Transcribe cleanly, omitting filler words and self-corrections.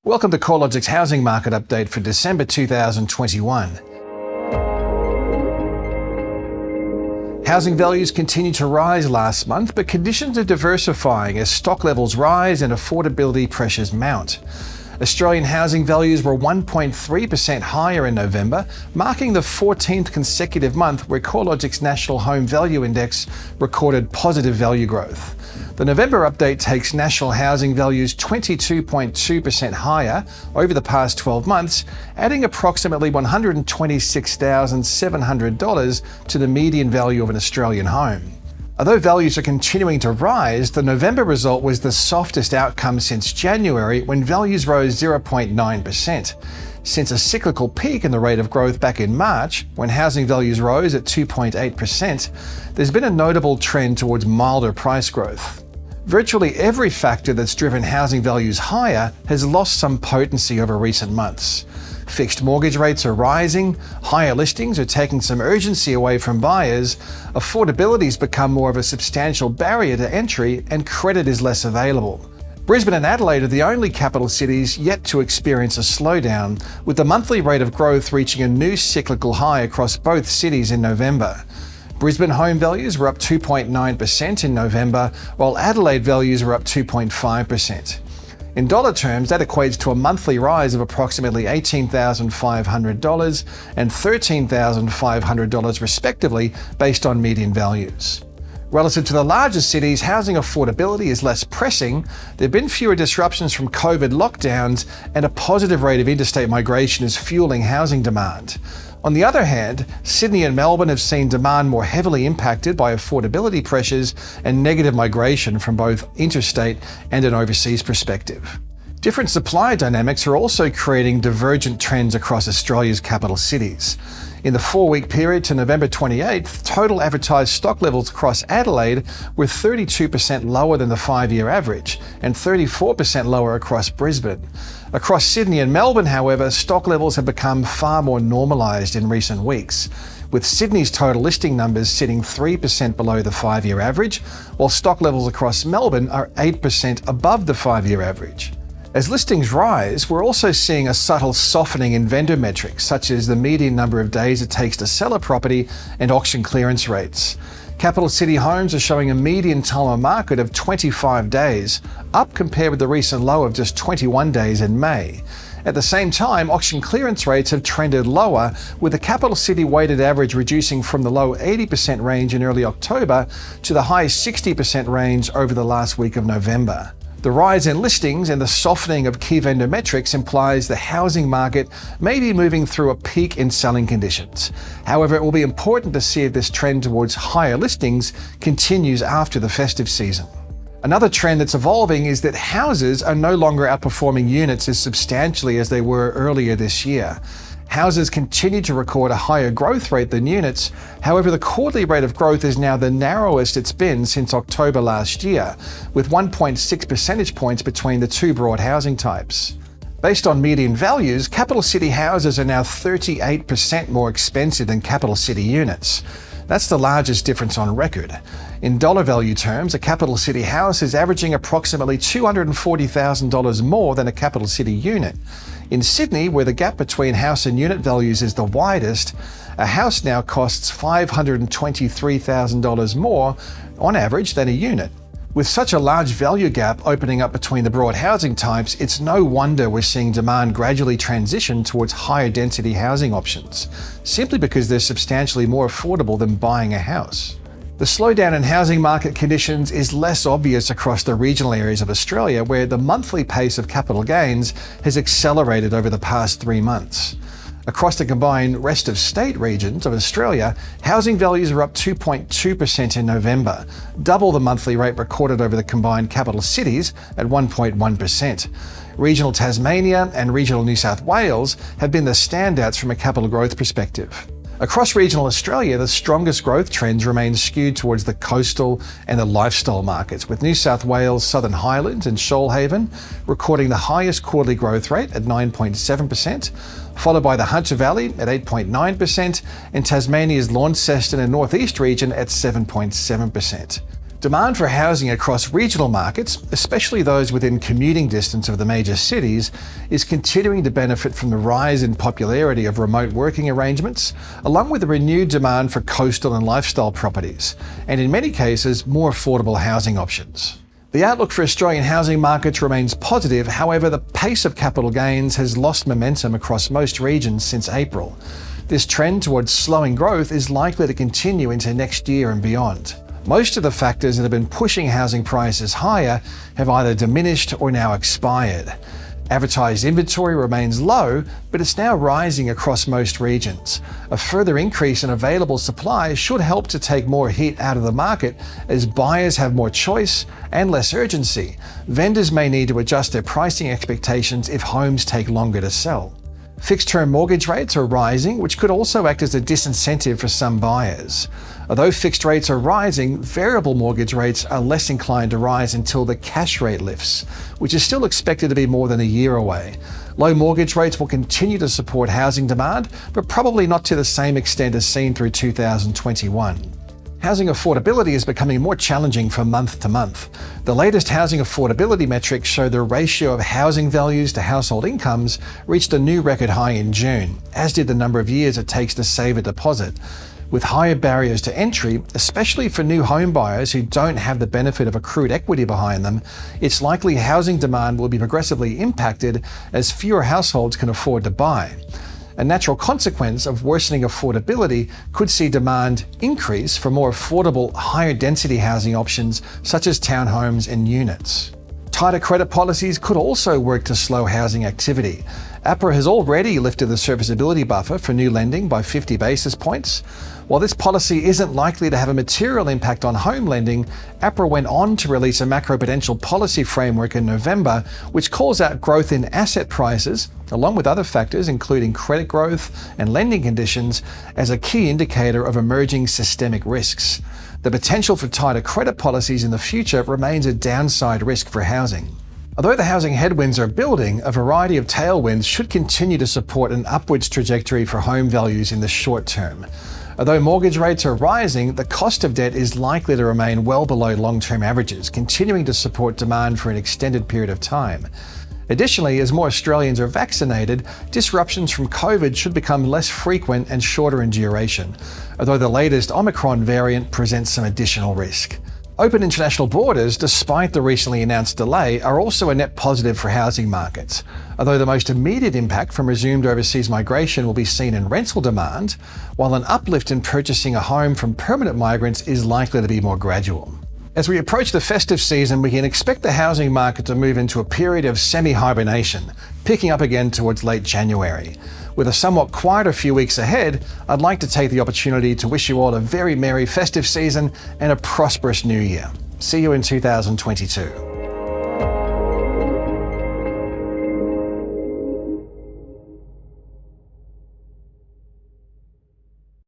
Welcome to CoreLogic's housing market update for December 2021. Housing values continued to rise last month, but conditions are diversifying as stock levels rise and affordability pressures mount. Australian housing values were 1.3% higher in November, marking the 14th consecutive month where CoreLogic's National Home Value Index recorded positive value growth. The November update takes national housing values 22.2% higher over the past 12 months, adding approximately $126,700 to the median value of an Australian home. Although values are continuing to rise, the November result was the softest outcome since January, when values rose 0.9%. Since a cyclical peak in the rate of growth back in March, when housing values rose at 2.8%, there's been a notable trend towards milder price growth. Virtually every factor that's driven housing values higher has lost some potency over recent months. Fixed mortgage rates are rising, higher listings are taking some urgency away from buyers, affordability's become more of a substantial barrier to entry, and credit is less available. Brisbane and Adelaide are the only capital cities yet to experience a slowdown, with the monthly rate of growth reaching a new cyclical high across both cities in November. Brisbane home values were up 2.9% in November, while Adelaide values were up 2.5%. In dollar terms, that equates to a monthly rise of approximately $18,500 and $13,500 respectively, based on median values. Relative to the larger cities, housing affordability is less pressing. There have been fewer disruptions from COVID lockdowns, and a positive rate of interstate migration is fueling housing demand. On the other hand, Sydney and Melbourne have seen demand more heavily impacted by affordability pressures and negative migration from both interstate and an overseas perspective. Different supply dynamics are also creating divergent trends across Australia's capital cities. In the 4-week period to November 28th, total advertised stock levels across Adelaide were 32% lower than the 5-year average and 34% lower across Brisbane. Across Sydney and Melbourne, however, stock levels have become far more normalised in recent weeks, with Sydney's total listing numbers sitting 3% below the 5-year average, while stock levels across Melbourne are 8% above the 5-year average. As listings rise, we're also seeing a subtle softening in vendor metrics, such as the median number of days it takes to sell a property and auction clearance rates. Capital city homes are showing a median time on market of 25 days, up compared with the recent low of just 21 days in May. At the same time, auction clearance rates have trended lower, with the capital city weighted average reducing from the low 80% range in early October to the high 60% range over the last week of November. The rise in listings and the softening of key vendor metrics implies the housing market may be moving through a peak in selling conditions. However, it will be important to see if this trend towards higher listings continues after the festive season. Another trend that's evolving is that houses are no longer outperforming units as substantially as they were earlier this year. Houses continue to record a higher growth rate than units. However, the quarterly rate of growth is now the narrowest it's been since October last year, with 1.6 percentage points between the two broad housing types. Based on median values, capital city houses are now 38% more expensive than capital city units. That's the largest difference on record. In dollar value terms, a capital city house is averaging approximately $240,000 more than a capital city unit. In Sydney, where the gap between house and unit values is the widest, a house now costs $523,000 more on average than a unit. With such a large value gap opening up between the broad housing types, it's no wonder we're seeing demand gradually transition towards higher density housing options, simply because they're substantially more affordable than buying a house. The slowdown in housing market conditions is less obvious across the regional areas of Australia, where the monthly pace of capital gains has accelerated over the past 3 months. Across the combined rest of state regions of Australia, housing values are up 2.2% in November, double the monthly rate recorded over the combined capital cities at 1.1%. Regional Tasmania and regional New South Wales have been the standouts from a capital growth perspective. Across regional Australia, the strongest growth trends remain skewed towards the coastal and the lifestyle markets, with New South Wales, Southern Highlands and Shoalhaven recording the highest quarterly growth rate at 9.7%, followed by the Hunter Valley at 8.9% and Tasmania's Launceston and North East region at 7.7%. Demand for housing across regional markets, especially those within commuting distance of the major cities, is continuing to benefit from the rise in popularity of remote working arrangements, along with the renewed demand for coastal and lifestyle properties, and in many cases, more affordable housing options. The outlook for Australian housing markets remains positive, however, the pace of capital gains has lost momentum across most regions since April. This trend towards slowing growth is likely to continue into next year and beyond. Most of the factors that have been pushing housing prices higher have either diminished or now expired. Advertised inventory remains low, but it's now rising across most regions. A further increase in available supply should help to take more heat out of the market as buyers have more choice and less urgency. Vendors may need to adjust their pricing expectations if homes take longer to sell. Fixed-term mortgage rates are rising, which could also act as a disincentive for some buyers. Although fixed rates are rising, variable mortgage rates are less inclined to rise until the cash rate lifts, which is still expected to be more than a year away. Low mortgage rates will continue to support housing demand, but probably not to the same extent as seen through 2021. Housing affordability is becoming more challenging from month to month. The latest housing affordability metrics show the ratio of housing values to household incomes reached a new record high in June, as did the number of years it takes to save a deposit. With higher barriers to entry, especially for new home buyers who don't have the benefit of accrued equity behind them, it's likely housing demand will be progressively impacted as fewer households can afford to buy. A natural consequence of worsening affordability could see demand increase for more affordable, higher density housing options such as townhomes and units. Tighter credit policies could also work to slow housing activity. APRA has already lifted the serviceability buffer for new lending by 50 basis points. While this policy isn't likely to have a material impact on home lending, APRA went on to release a macroprudential policy framework in November, which calls out growth in asset prices, along with other factors including credit growth and lending conditions, as a key indicator of emerging systemic risks. The potential for tighter credit policies in the future remains a downside risk for housing. Although the housing headwinds are building, a variety of tailwinds should continue to support an upwards trajectory for home values in the short term. Although mortgage rates are rising, the cost of debt is likely to remain well below long-term averages, continuing to support demand for an extended period of time. Additionally, as more Australians are vaccinated, disruptions from COVID should become less frequent and shorter in duration, although the latest Omicron variant presents some additional risk. Open international borders, despite the recently announced delay, are also a net positive for housing markets. Although the most immediate impact from resumed overseas migration will be seen in rental demand, while an uplift in purchasing a home from permanent migrants is likely to be more gradual. As we approach the festive season, we can expect the housing market to move into a period of semi-hibernation, picking up again towards late January. With a somewhat quieter few weeks ahead, I'd like to take the opportunity to wish you all a very merry festive season and a prosperous new year. See you in 2022.